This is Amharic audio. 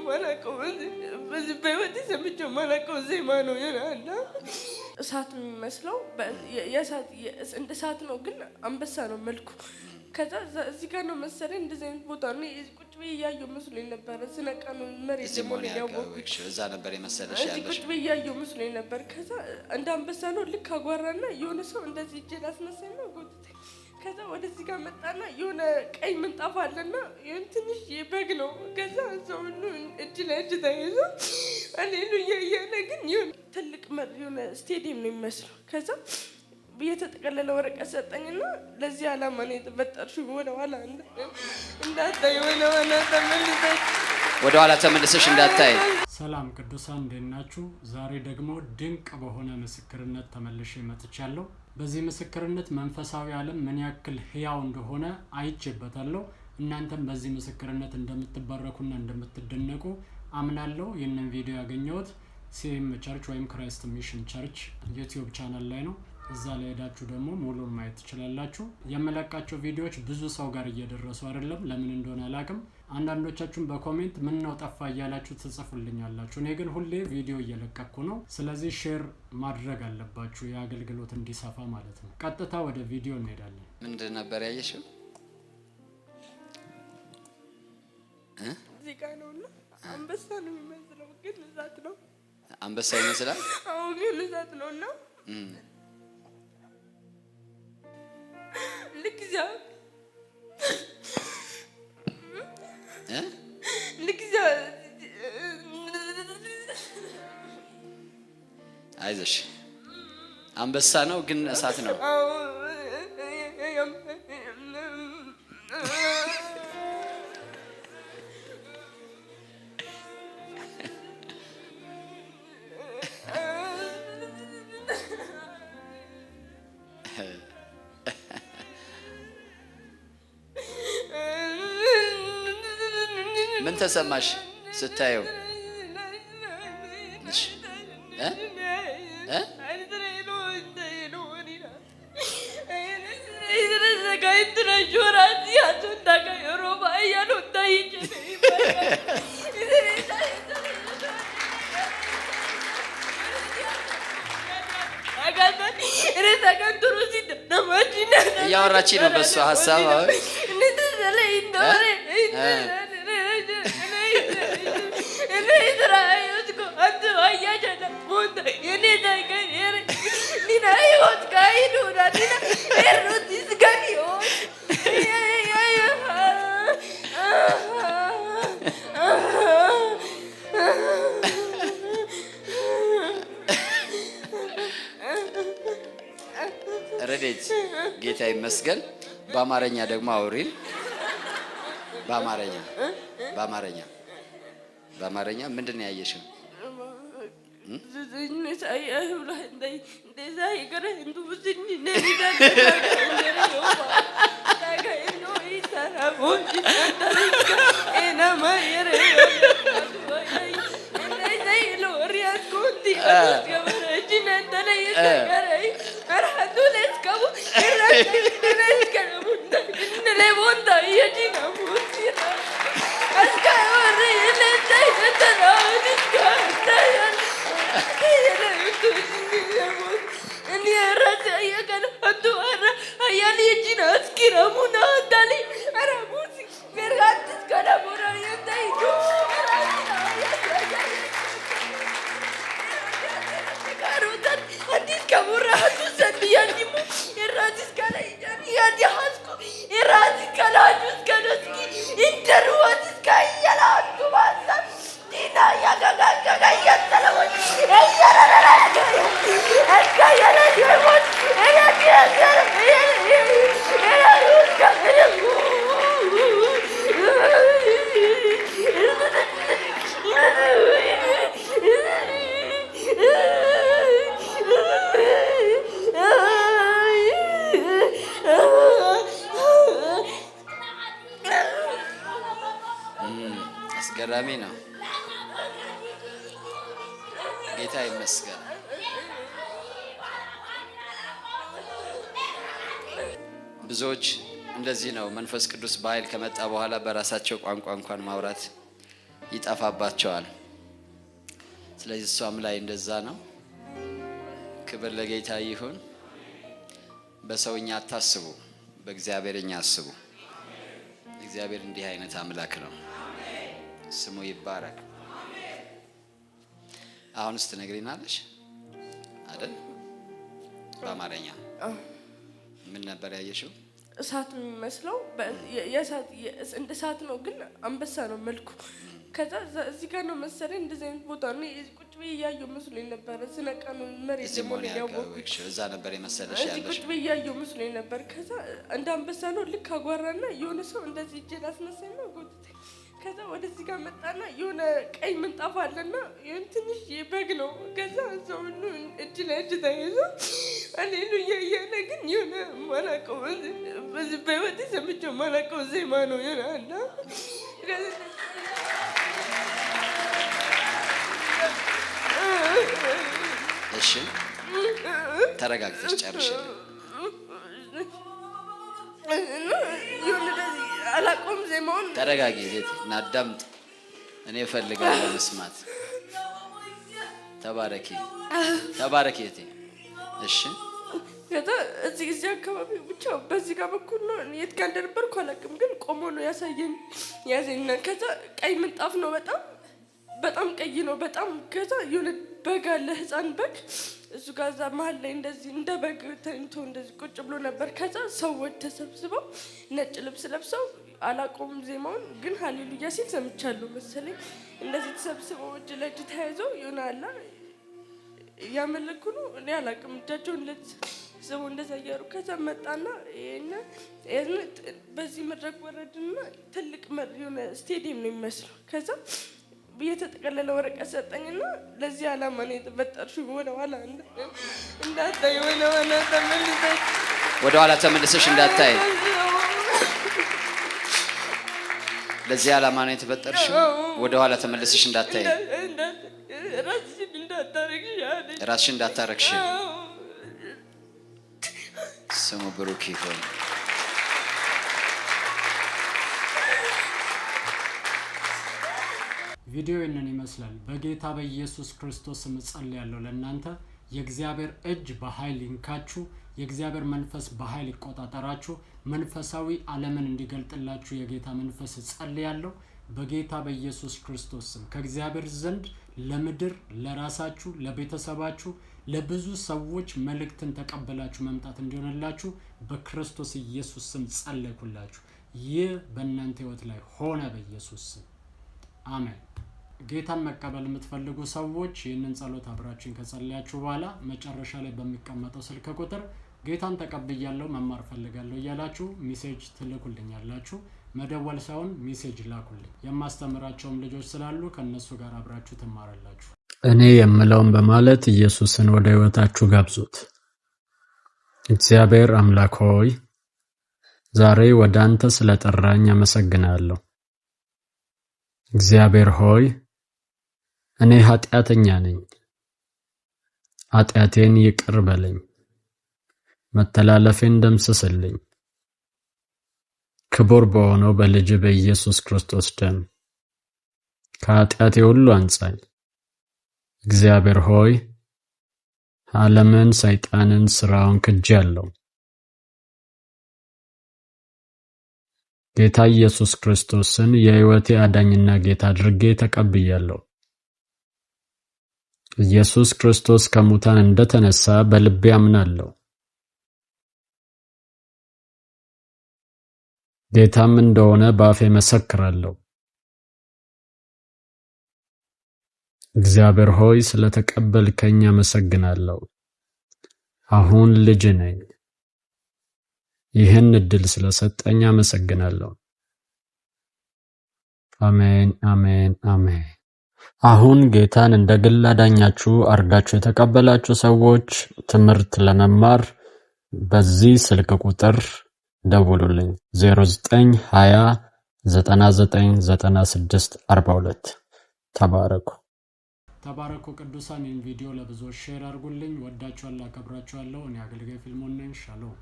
ማላውቀው በህይወቴ ሰምቼው ማላውቀው ዜማ ነው እና እሳት የሚመስለው እንደ እሳት ነው፣ ግን አንበሳ ነው መልኩ። ከዛ እዚህ ጋር ነው መሰለኝ እንደዚህ አይነት ቦታ ነው ቁጭ ብዬ እያየሁ መስሎኝ ነበር። ስነቃ ነው መሬት ደግሞ ያወቅኩት። እዛ ነበር የመሰለሽ ያለሽ? ቁጭ ብዬ እያየሁ መስሎኝ ነበር። ከዛ እንደ አንበሳ ነው ልክ አጓራና የሆነ ሰው እንደዚህ እጄን አስነሳኝ ነው ጎትተኝ። ከዛ ወደዚህ ጋር መጣና የሆነ ቀይ ምንጣፍ አለና የሆነ ትንሽ በግ ነው። ከዛ ሰው ሁሉ እጅ ለእጅ ተይዞ ሃሌሉያ እያለ ግን የሆነ ትልቅ የሆነ ስቴዲየም ነው የሚመስለው። ከዛ የተጠቀለለ ወረቀት ሰጠኝና ለዚህ ዓላማ ነው የተፈጠርሽው፣ ወደ ኋላ እንዳታይ ወደ ኋላ ተመልሰሽ እንዳታይ። ሰላም ቅዱሳን እንዴት ናችሁ? ዛሬ ደግሞ ድንቅ በሆነ ምስክርነት ተመልሼ መጥቻለሁ። በዚህ ምስክርነት መንፈሳዊ ዓለም ምን ያክል ህያው እንደሆነ አይቼበታለሁ። እናንተም በዚህ ምስክርነት እንደምትባረኩና እንደምትደነቁ አምናለሁ። ይህንን ቪዲዮ ያገኘሁት ሲኤም ቸርች ወይም ክራይስት ሚሽን ቸርች ዩቲዩብ ቻናል ላይ ነው። እዛ ላይ ሄዳችሁ ደግሞ ሙሉን ማየት ትችላላችሁ። የመለቃቸው ቪዲዮዎች ብዙ ሰው ጋር እየደረሱ አይደለም፣ ለምን እንደሆነ አላውቅም። አንዳንዶቻችሁም በኮሜንት ምን ነው ጠፋ እያላችሁ ትጽፉልኛላችሁ። እኔ ግን ሁሌ ቪዲዮ እየለቀኩ ነው። ስለዚህ ሼር ማድረግ አለባችሁ የአገልግሎት እንዲሰፋ ማለት ነው። ቀጥታ ወደ ቪዲዮ እንሄዳለን። ምንድን ነበር ያየሽው? እዚህ ጋር ነውና አንበሳ ነው የሚመስለው፣ ግን እሳት ነው። አንበሳ ይመስላል? አዎ፣ ግን እሳት ነውና አይዞሽ፣ አንበሳ ነው ግን እሳት ነው። ምን ተሰማሽ ስታየው? እያወራች ነው በሷ ሀሳብ። ረዴት ጌታ ይመስገን። በአማርኛ ደግሞ አውሪን። በአማርኛ ምንድን ነው ያየሽው? አስገራሚ ነው። ጌታ ይመስገን። ብዙዎች እንደዚህ ነው። መንፈስ ቅዱስ በኃይል ከመጣ በኋላ በራሳቸው ቋንቋ እንኳን ማውራት ይጠፋባቸዋል። ስለዚህ እሷም ላይ እንደዛ ነው። ክብር ለጌታ ይሁን። በሰውኛ አታስቡ፣ በእግዚአብሔርኛ አስቡ። እግዚአብሔር እንዲህ አይነት አምላክ ነው። ስሙ ይባረክ። አሁንስ ትነግሪናለሽ አይደል? በአማርኛ ምን ነበር ያየሽው? እሳት የሚመስለው እንደ እሳት ነው፣ ግን አንበሳ ነው መልኩ። ከዛ እዚህ ጋር ነው መሰለኝ እንደዚህ አይነት ቦታ ነው። ቁጭ ብዬ እያየሁ መስሎኝ ነበር። ስነቃ ነው መሬት ደግሞ ያወቅኩት። እዛ ነበር የመሰለሽ ያለሽ? ቁጭ ብዬ እያየሁ መስሎኝ ነበር። ከዛ እንደ አንበሳ ነው ልክ አጓራና የሆነ ሰው እንደዚህ እጄን አስነሳኝ ነው ጎትተኝ። ከዛ ወደዚህ ጋር መጣና የሆነ ቀይ ምንጣፍ አለና የሆነ ትንሽ በግ ነው። ከዛ ሰው ሁሉ እጅ ለእጅ ተይዞ ሃሌሉያ እያለ ግን የሆነ ማላውቀው በዚህ በህይወቴ ሰምቼው ማላውቀው ዜማ ነው እና እሺ ተረጋግተሽ ጨርሽልኝ። አላውቀውም ዜማውን። ተረጋጊ ዜት እናዳምጥ። እኔ እፈልጋለሁ መስማት። ተባረኪ ተባረኪ እቴ። እሺ ከዛ እዚህ አካባቢ ብቻ በዚህ ጋር በኩል ነው። የት ጋር እንደነበርኩ አላውቅም፣ ግን ቆሞ ነው ያዘኝና ከዛ ቀይ ምንጣፍ ነው፣ በጣም ቀይ ነው በጣም። ከዛ የሆነ በግ አለ፣ ህፃን በግ እሱ ጋር እዛ መሀል ላይ እንደዚህ እንደ በግ ተኝቶ እንደዚህ ቁጭ ብሎ ነበር። ከዛ ሰዎች ተሰብስበው ነጭ ልብስ ለብሰው አላውቀውም ዜማውን፣ ግን ሃሌሉያ ሲል ሰምቻለሁ መሰለኝ። እንደዚህ ተሰብስበው እጅ ለእጅ ተያይዘው ይሆናል ያመለኩ ነው። እኔ አላውቅም። እጃቸውን ለሰው እንደዛ እያሉ ከዛ መጣና በዚህ መድረክ ወረድና ትልቅ የሆነ ስቴዲየም ነው የሚመስለው። ከዛ የተጠቀለለ ወረቀት ሰጠኝና ለዚህ ዓላማ ነው የተፈጠርሽው፣ ወደኋላ እንዳታይ ወደኋላ ተመልሰሽ እንዳታይ፣ ለዚህ ዓላማ ነው የተፈጠርሽው፣ ወደኋላ ተመልሰሽ እንዳታይ፣ ራስሽን እንዳታረግሽ። ስሙ ብሩክ ይሁን። ቪዲዮ ይህንን ይመስላል። በጌታ በኢየሱስ ክርስቶስ ስም ጸልያለሁ ለእናንተ የእግዚአብሔር እጅ በኃይል ይንካችሁ፣ የእግዚአብሔር መንፈስ በኃይል ይቆጣጠራችሁ፣ መንፈሳዊ ዓለምን እንዲገልጥላችሁ የጌታ መንፈስ ጸልያለሁ በጌታ በኢየሱስ ክርስቶስ ስም። ከእግዚአብሔር ዘንድ ለምድር፣ ለራሳችሁ፣ ለቤተሰባችሁ፣ ለብዙ ሰዎች መልእክትን ተቀበላችሁ መምጣት እንዲሆንላችሁ በክርስቶስ ኢየሱስ ስም ጸለይኩላችሁ። ይህ በእናንተ ህይወት ላይ ሆነ በኢየሱስ ስም አሜን። ጌታን መቀበል የምትፈልጉ ሰዎች ይህንን ጸሎት አብራችሁን ከጸለያችሁ በኋላ መጨረሻ ላይ በሚቀመጠው ስልክ ቁጥር ጌታን ተቀብያለሁ መማር ፈልጋለሁ እያላችሁ ሜሴጅ ትልኩልኛላችሁ። መደወል ሳይሆን ሜሴጅ ላኩልኝ። የማስተምራቸውም ልጆች ስላሉ ከነሱ ጋር አብራችሁ ትማራላችሁ። እኔ የምለውን በማለት ኢየሱስን ወደ ህይወታችሁ ጋብዙት። እግዚአብሔር አምላክ ሆይ ዛሬ ወደ አንተ ስለጠራኝ አመሰግናለሁ። እግዚአብሔር ሆይ እኔ ኃጢአተኛ ነኝ፣ ኃጢአቴን ይቅር በለኝ፣ መተላለፌን ደምስስልኝ። ክቡር በሆነው በልጅ በኢየሱስ ክርስቶስ ደም ከኃጢአቴ ሁሉ አንጻኝ። እግዚአብሔር ሆይ ዓለምን፣ ሰይጣንን፣ ስራውን ክጄአለሁ። ጌታ ኢየሱስ ክርስቶስን የህይወቴ አዳኝና ጌታ አድርጌ ተቀብያለሁ። ኢየሱስ ክርስቶስ ከሙታን እንደተነሳ በልቤ አምናለሁ። ጌታም እንደሆነ በአፌ መሰክራለሁ። እግዚአብሔር ሆይ ስለተቀበልከኝ አመሰግናለሁ። አሁን ልጅ ነኝ። ይህን እድል ስለሰጠኝ አመሰግናለሁ። አሜን አሜን አሜን። አሁን ጌታን እንደ ግል አዳኛችሁ አርጋችሁ የተቀበላችሁ ሰዎች ትምህርት ለመማር በዚህ ስልክ ቁጥር ደውሉልኝ 0920 999642። ተባረኩ ቅዱሳን። ይህን ቪዲዮ ለብዙዎች ሼር አድርጉልኝ። ወዳችኋለሁ፣ አከብራችኋለሁ። እኔ አገልጋይ ፊልሞን ነኝ። ሻሎም